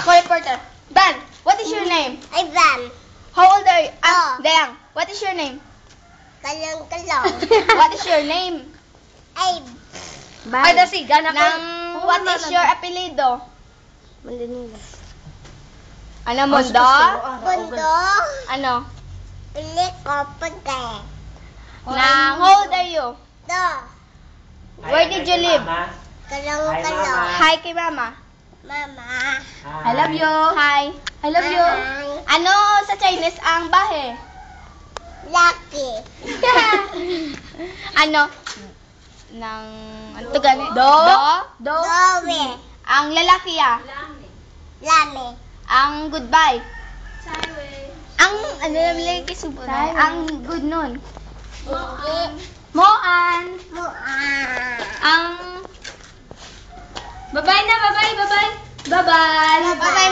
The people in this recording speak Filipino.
Ako reporter. Ben, what is your name? Ivan. How old are you? Oh. Dayang, what is your name? Kalong-kalong. What is your name? Abe. Ay, dasigan ako. What is your apelido? Mandanila. Ano, Mundo? Pundo. Ano? Pili ko pagke. Nang, how old are you? Do. Where did you live? Kalong-kalong. Hi kay mama. Mama. I love you. Hi. I love you. Hi. Ano sa Chinese ang bahe? Lucky. Ano? Nang, ano to gani? Do? Do? Dowe. Ang lalaki Lami. Ang goodbye. Ang, ano naman lang kisubo na? Ang good nun. Hindi. Moan. Mua. Ang, bye-bye na, bye-bye, bye-bye. Bye-bye. Bye-bye.